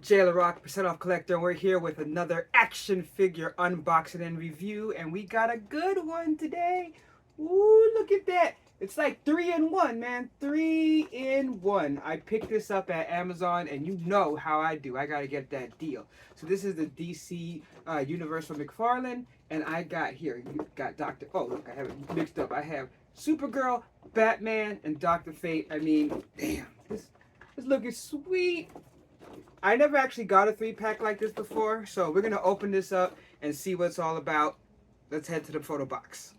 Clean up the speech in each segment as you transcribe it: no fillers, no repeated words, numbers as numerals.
Jailer Rock, percent off collector, and we're here with another action figure unboxing and review, and we got a good one today. Ooh, look at that! It's like 3 in 1, man. 3 in 1. I picked this up at Amazon, and you know how I do. I gotta get that deal. So this is the DC Universe from McFarlane, and I got here. You got Doctor. Oh, look, I have it mixed up. I have Supergirl, Batman, and Doctor Fate. I mean, damn, this looking sweet. I never actually got a 3-pack like this before, so we're gonna open this up and see what it's all about. Let's head to the photo box.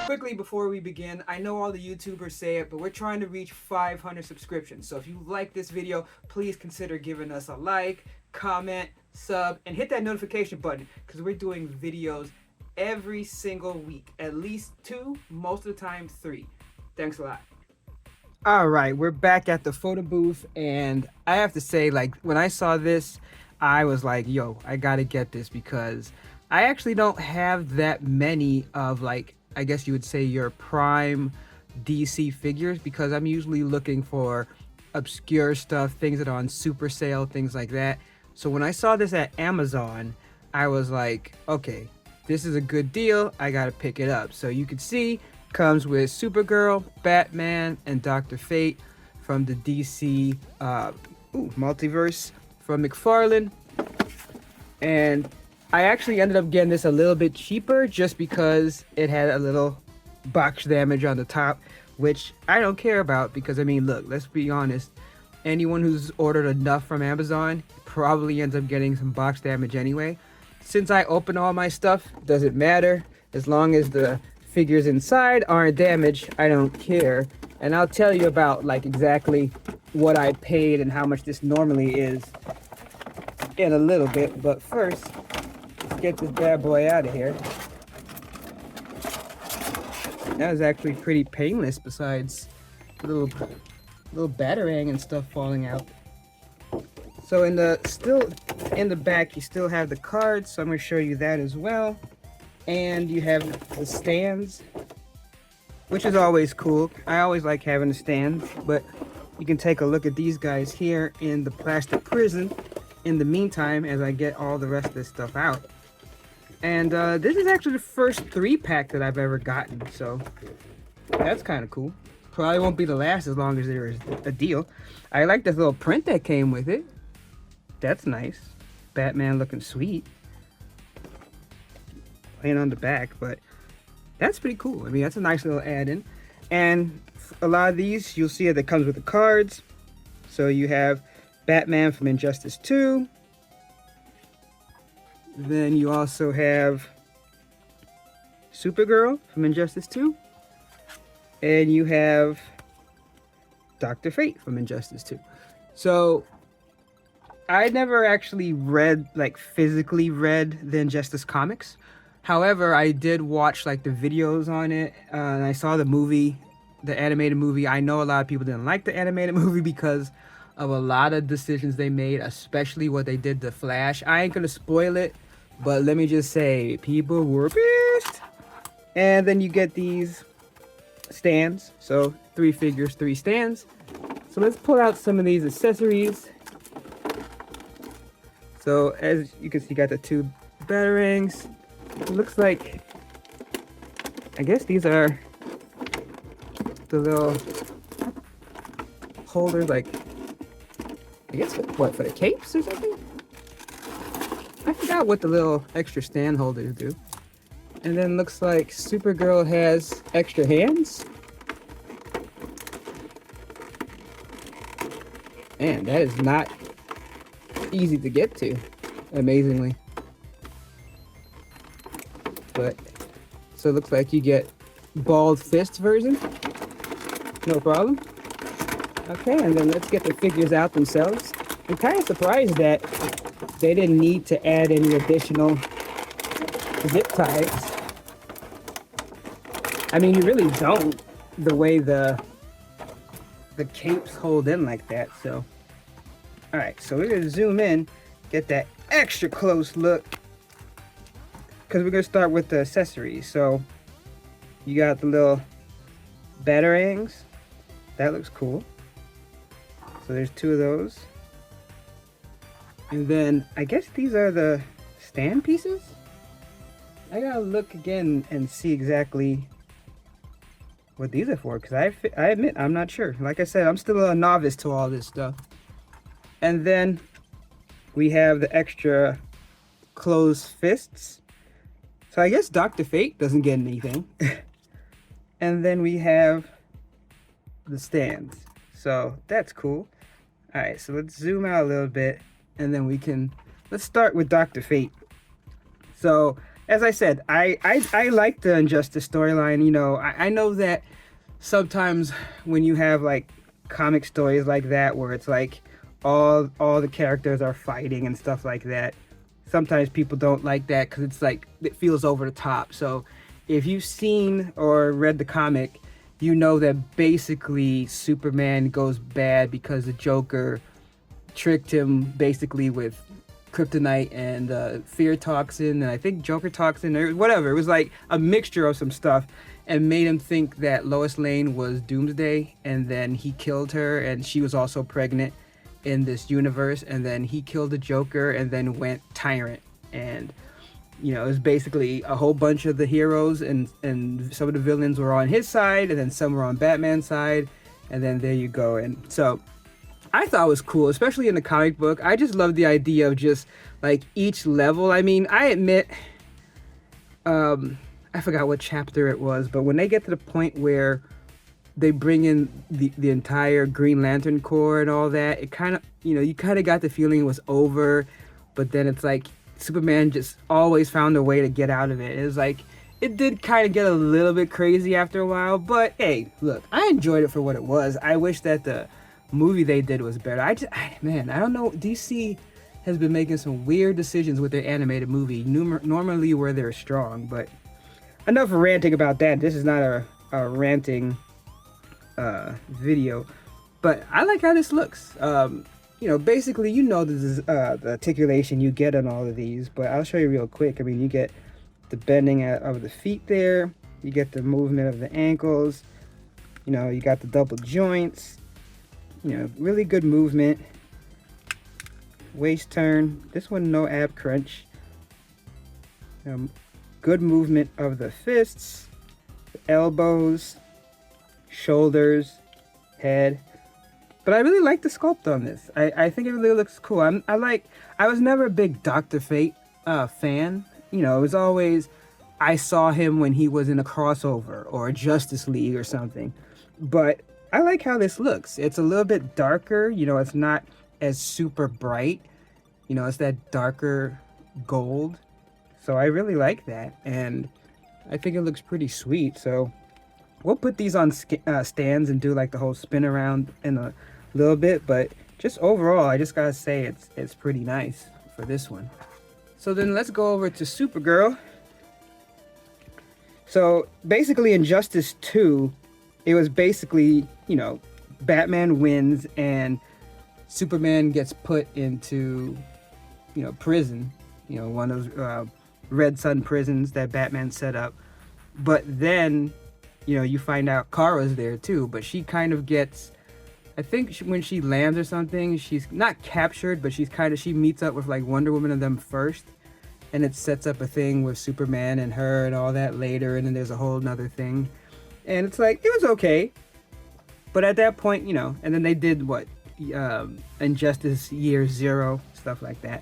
Quickly before we begin, I know all the YouTubers say it, but we're trying to reach 500 subscriptions. So if you like this video, please consider giving us a like, comment, sub, and hit that notification button because we're doing videos every single week. At least 2, most of the time 3. Thanks a lot. All right, we're back at the photo booth, and I have to say, like, when I saw this, I was like, yo, I gotta get this because I actually don't have that many of, like, I guess you would say your prime DC figures, because I'm usually looking for obscure stuff, things that are on super sale, things like that. So when I saw this at Amazon, I was like, okay, this is a good deal, I gotta pick it up. So you can see, comes with Supergirl, Batman, and Dr. Fate from the DC Multiverse from McFarlane. And I actually ended up getting this a little bit cheaper just because it had a little box damage on the top, which I don't care about because, I mean, look, let's be honest. Anyone who's ordered enough from Amazon probably ends up getting some box damage anyway. Since I open all my stuff, doesn't matter. As long as the figures inside aren't damaged, I don't care. And I'll tell you about like exactly what I paid and how much this normally is in a little bit. But first, let's get this bad boy out of here. That was actually pretty painless besides a little batarang and stuff falling out. So in the back you still have the cards, so I'm going to show you that as well. And you have the stands, which is always cool. I always like having the stands, but you can take a look at these guys here in the plastic prison in the meantime as I get all the rest of this stuff out. And this is actually the first 3-pack that I've ever gotten, so that's kind of cool. Probably won't be the last as long as there is a deal. I like this little print that came with it. That's nice. Batman looking sweet. Laying on the back, but that's pretty cool. I mean, that's a nice little add-in. And a lot of these, you'll see that comes with the cards. So you have Batman from Injustice 2. Then you also have Supergirl from Injustice 2. And you have Dr. Fate from Injustice 2. So I never actually read, like physically read the Injustice comics. However, I did watch like the videos on it, and I saw the movie, the animated movie. I know a lot of people didn't like the animated movie because of a lot of decisions they made, especially what they did to Flash. I ain't gonna spoil it, but let me just say, people were pissed. And then you get these stands. So 3 figures, 3 stands. So let's pull out some of these accessories. So as you can see, you got the 2 batarangs. It looks like, I guess these are the little holders, like, I guess, what, for the capes or something? I forgot what the little extra stand holders do. And then looks like Supergirl has extra hands. Man, that is not easy to get to, amazingly. But so it looks like you get bald fist version, no problem. Okay, and then let's get the figures out themselves. I'm kind of surprised that they didn't need to add any additional zip ties. I mean, you really don't, the way the capes hold in like that. So all right, so we're gonna zoom in, get that extra close look, because we're going to start with the accessories. So you got the little batarangs. That looks cool. So there's 2 of those. And then I guess these are the stand pieces. I gotta look again and see exactly what these are for, because I admit I'm not sure. Like I said, I'm still a novice to all this stuff. And then we have the extra closed fists. So I guess Dr. Fate doesn't get anything. And then we have the stands. So that's cool. All right, so let's zoom out a little bit, and then let's start with Dr. Fate. So as I said, I like the Injustice storyline. You know, I know that sometimes when you have like comic stories like that, where it's like all the characters are fighting and stuff like that, sometimes people don't like that because it's like it feels over the top. So if you've seen or read the comic, you know that basically Superman goes bad because the Joker tricked him basically with kryptonite and fear toxin, and I think Joker toxin or whatever. It was like a mixture of some stuff, and made him think that Lois Lane was Doomsday, and then he killed her, and she was also pregnant in this universe, and then he killed the Joker and then went tyrant. And you know, it was basically a whole bunch of the heroes, and some of the villains were on his side, and then some were on Batman's side, and then there you go. And so I thought it was cool, especially in the comic book. I just love the idea of just like each level. I mean, I admit, I forgot what chapter it was, but when they get to the point where they bring in the entire Green Lantern Corps and all that, it kind of, you know, you kind of got the feeling it was over, but then it's like Superman just always found a way to get out of it. It was like, it did kind of get a little bit crazy after a while, but hey, look, I enjoyed it for what it was. I wish that the movie they did was better. Man, I don't know. DC has been making some weird decisions with their animated movie, normally where they're strong, but enough ranting about that. This is not a ranting video, but I like how this looks. You know, basically, you know, this is the articulation you get on all of these, but I'll show you real quick. I mean, you get the bending of the feet there, you get the movement of the ankles, you know, you got the double joints, you know, really good movement. Waist turn, this one no ab crunch. Good movement of the fists, the elbows, shoulders, head. But I really like the sculpt on this. I think it really looks cool. I was never a big Dr. Fate fan. You know, it was always, I saw him when he was in a crossover or a Justice League or something. But I like how this looks. It's a little bit darker. You know, it's not as super bright. You know, it's that darker gold. So I really like that. And I think it looks pretty sweet. So we'll put these on stands and do like the whole spin around in a little bit, but just overall, I just gotta say it's pretty nice for this one. So then let's go over to Supergirl. So basically in Justice 2, it was basically, you know, Batman wins and Superman gets put into, you know, prison, you know, one of those Red Sun prisons that Batman set up. But then, you know, you find out Kara's there too, but she kind of gets, I think when she lands or something, she's not captured, but she meets up with like Wonder Woman and them first, and it sets up a thing with Superman and her and all that later, and then there's a whole nother thing, and it's like, it was okay, but at that point, you know, and then they did what, Injustice Year Zero, stuff like that.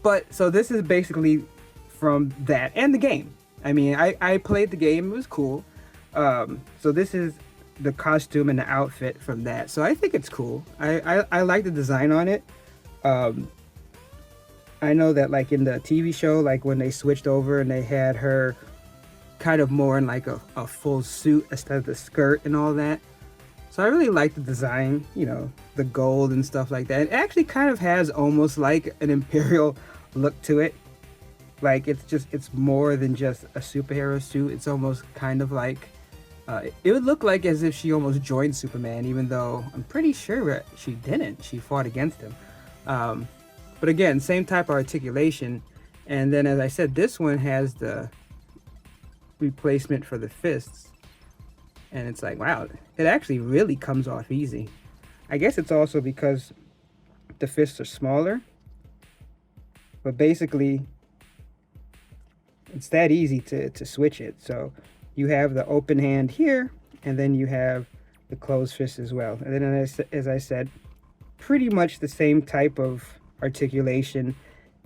But so this is basically from that and the game. I mean, I played the game, it was cool. So this is the costume and the outfit from that. So I think it's cool. I like the design on it. I know that like in the TV show, like when they switched over and they had her kind of more in like a full suit instead of the skirt and all that. So I really like the design, you know, the gold and stuff like that. It actually kind of has almost like an Imperial look to it. Like it's more than just a superhero suit. It's almost kind of like, it would look like as if she almost joined Superman, even though I'm pretty sure she didn't. She fought against him. But again, same type of articulation. And then, as I said, this one has the replacement for the fists. And it's like, wow, it actually really comes off easy. I guess it's also because the fists are smaller. But basically, it's that easy to switch it. So you have the open hand here, and then you have the closed fist as well. And then as I said, pretty much the same type of articulation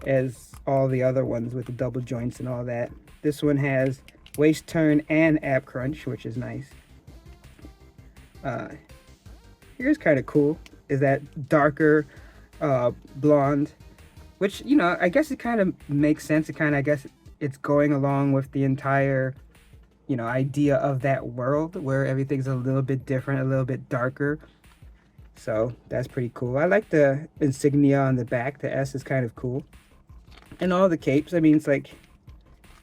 as all the other ones with the double joints and all that. This one has waist turn and ab crunch, which is nice. Here's kind of cool, is that darker blonde, which, you know, I guess it kind of makes sense. It kind of, I guess it's going along with the entire, you know, idea of that world where everything's a little bit different, a little bit darker. So that's pretty cool. I like the insignia on the back. The S is kind of cool. And all the capes, I mean, it's like,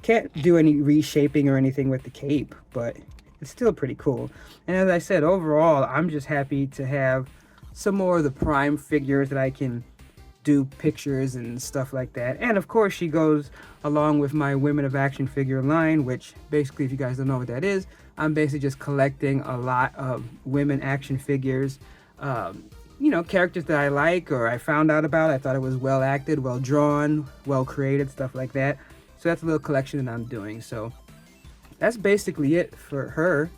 can't do any reshaping or anything with the cape, but it's still pretty cool. And as I said, overall, I'm just happy to have some more of the Prime figures that I can do pictures and stuff like that. And of course, she goes along with my Women of Action figure line, which basically, if you guys don't know what that is, I'm basically just collecting a lot of women action figures. You know, characters that I like or I found out about. I thought it was well acted, well drawn, well created, stuff like that. So that's a little collection that I'm doing. So that's basically it for her.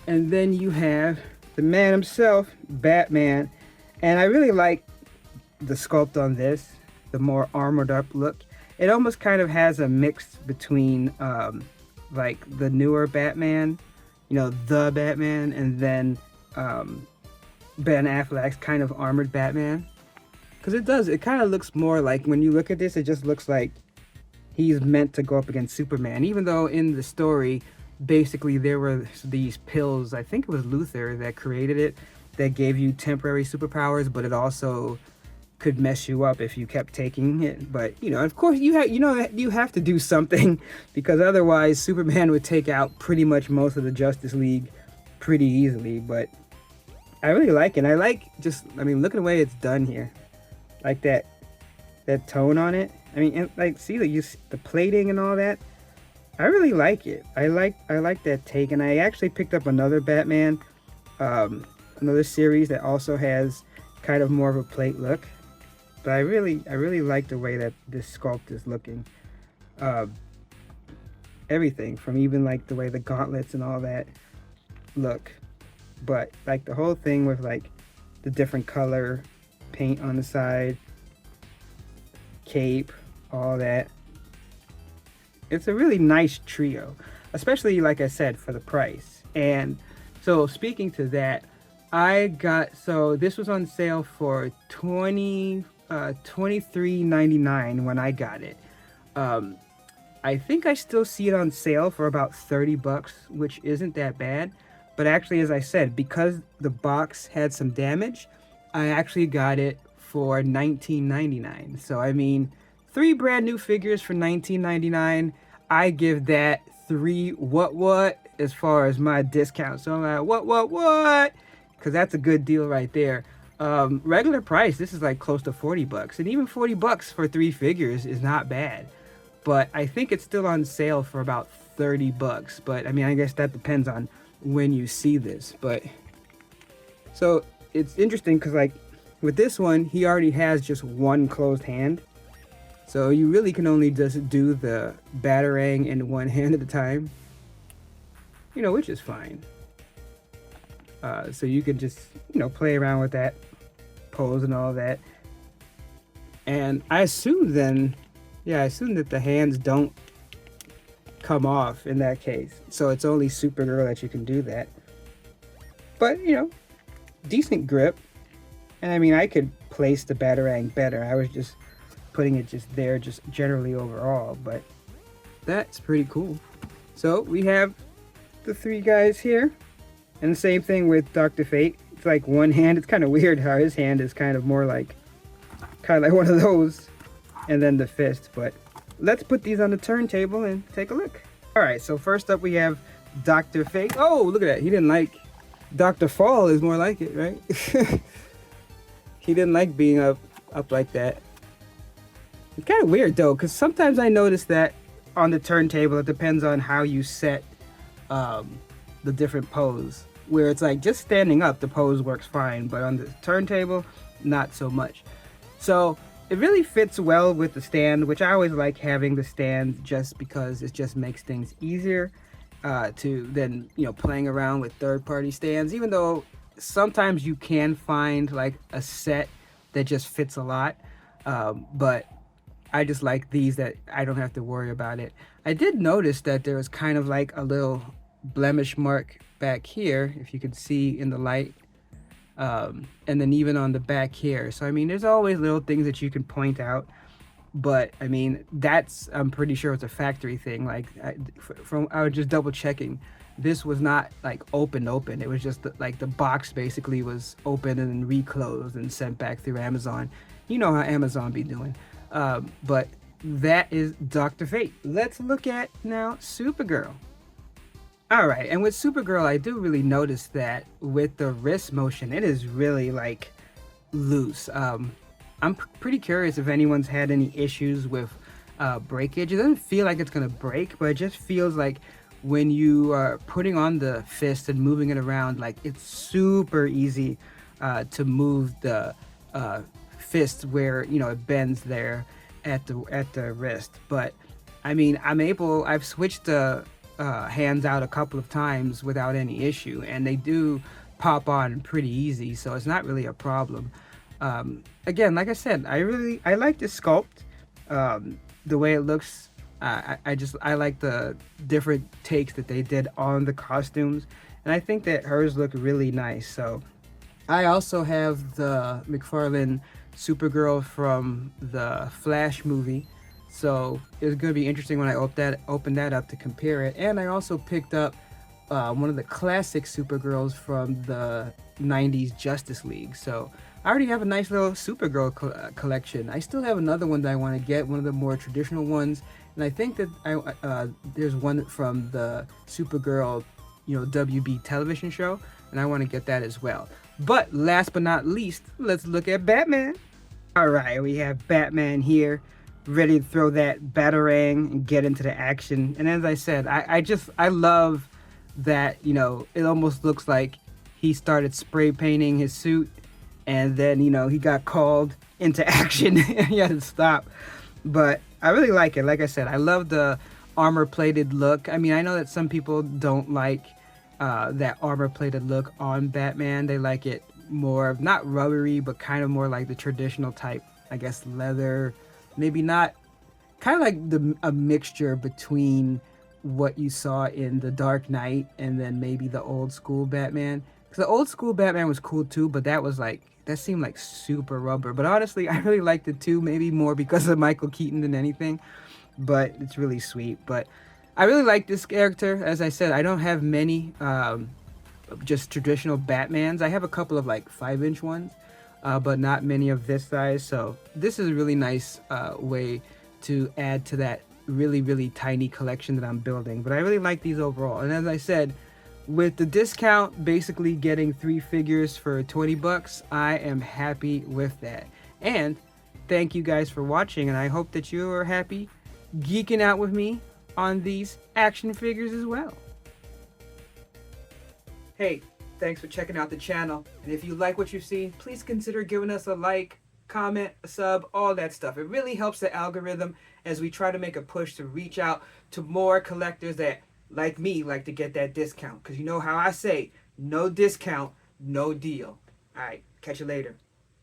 And then you have the man himself, Batman. And I really like the sculpt on this, the more armored up look. It almost kind of has a mix between like the newer Batman, you know, the Batman, and then Ben Affleck's kind of armored Batman. Because it kind of looks more like, when you look at this, it just looks like he's meant to go up against Superman. Even though in the story, basically there were these pills, I think it was Luther that created it, that gave you temporary superpowers, but it also could mess you up if you kept taking it. But, you know, of course, you have to do something, because otherwise Superman would take out pretty much most of the Justice League pretty easily. But I really like it. I like just, I mean, look at the way it's done here. Like that tone on it. I mean, and like, see the plating and all that. I really like it. I like that take. And I actually picked up another Batman, another series that also has kind of more of a plate look. But I really like the way that this sculpt is looking. Everything from even like the way the gauntlets and all that look. But like the whole thing with like the different color paint on the side, cape, all that. It's a really nice trio, especially like I said, for the price. And so speaking to that, so this was on sale for $23.99 when I got it. I think I still see it on sale for about $30, which isn't that bad. But actually, as I said, because the box had some damage, I actually got it for $19.99. So I mean, 3 brand new figures for $19.99. I give that 3 what as far as my discount. So I'm like, what? Because that's a good deal right there. Regular price, this is like close to $40, and even $40 for 3 figures is not bad. But I think it's still on sale for about $30. But I mean, I guess that depends on when you see this. But so it's interesting because like with this one, he already has just one closed hand. So you really can only just do the Batarang in one hand at a time, you know, which is fine. So you can just, you know, play around with that pose and all that. And I assume that the hands don't come off in that case. So it's only Supergirl that you can do that. But, you know, decent grip. And I mean, I could place the Batarang better. I was just putting it just there, just generally overall. But that's pretty cool. So we have the 3 guys here. And the same thing with Dr. Fate. It's like one hand. It's kind of weird how his hand is kind of more like, kind of like one of those. And then the fist. But let's put these on the turntable and take a look. All right, so first up we have Dr. Fate. Oh, look at that. He didn't like, Dr. Fall is more like it, right? He didn't like being up like that. It's kind of weird though, because sometimes I notice that on the turntable, it depends on how you set the different pose. Where it's like just standing up, the pose works fine, but on the turntable, not so much. So it really fits well with the stand, which I always like having the stand just because it just makes things easier to then, playing around with third-party stands, even though sometimes you can find like a set that just fits a lot. But I just like these that I don't have to worry about it. I did notice that there was kind of like a little blemish mark back here, if you can see in the light, and then even on the back here. So I mean, there's always little things that you can point out, but I mean, I'm pretty sure it's a factory thing. Like I was just double checking. This was not like open. It was just like the box basically was open and then reclosed and sent back through Amazon. You know how Amazon be doing. But that is Dr. Fate. Let's look at now Supergirl. All right, and with Supergirl, I do really notice that with the wrist motion, it is really like loose. I'm pretty curious if anyone's had any issues with breakage. It doesn't feel like it's gonna break, but it just feels like when you are putting on the fist and moving it around, like it's super easy to move the fist where it bends there at the wrist. But I mean, I've switched the hands out a couple of times without any issue, and they do pop on pretty easy, so it's not really a problem. Again, like I said, I like the sculpt, the way it looks. I like the different takes that they did on the costumes, and I think that hers look really nice. So I also have the McFarlane Supergirl from the Flash movie, so it's going to be interesting when I open that up to compare it. And I also picked up one of the classic Supergirls from the 90s Justice League. So I already have a nice little Supergirl collection. I still have another one that I want to get, one of the more traditional ones. And I think that there's one from the Supergirl, WB television show, and I want to get that as well. But last but not least, let's look at Batman. All right, we have Batman here, ready to throw that batarang and get into the action. And as I said, I love that, it almost looks like he started spray painting his suit and then, he got called into action and he had to stop. But I really like it. Like I said, I love the armor-plated look. I mean, I know that some people don't like that armor-plated look on Batman. They like it more, not rubbery, but kind of more like the traditional type, I guess, leather. Maybe not, kind of like a mixture between what you saw in The Dark Knight and then maybe the old school Batman. Because the old school Batman was cool too, but that seemed like super rubber. But honestly, I really liked it too, maybe more because of Michael Keaton than anything. But it's really sweet. But I really like this character. As I said, I don't have many just traditional Batmans. I have a couple of like 5-inch ones, but not many of this size. So this is a really nice way to add to that really, really tiny collection that I'm building. But I really like these overall. And as I said, with the discount, basically getting 3 figures for $20, I am happy with that. And thank you guys for watching, and I hope that you are happy geeking out with me on these action figures as well. Hey, thanks for checking out the channel. And if you like what you've seen, please consider giving us a like, comment, a sub, all that stuff. It really helps the algorithm as we try to make a push to reach out to more collectors that, like me, like to get that discount. Because you know how I say, no discount, no deal. All right, catch you later.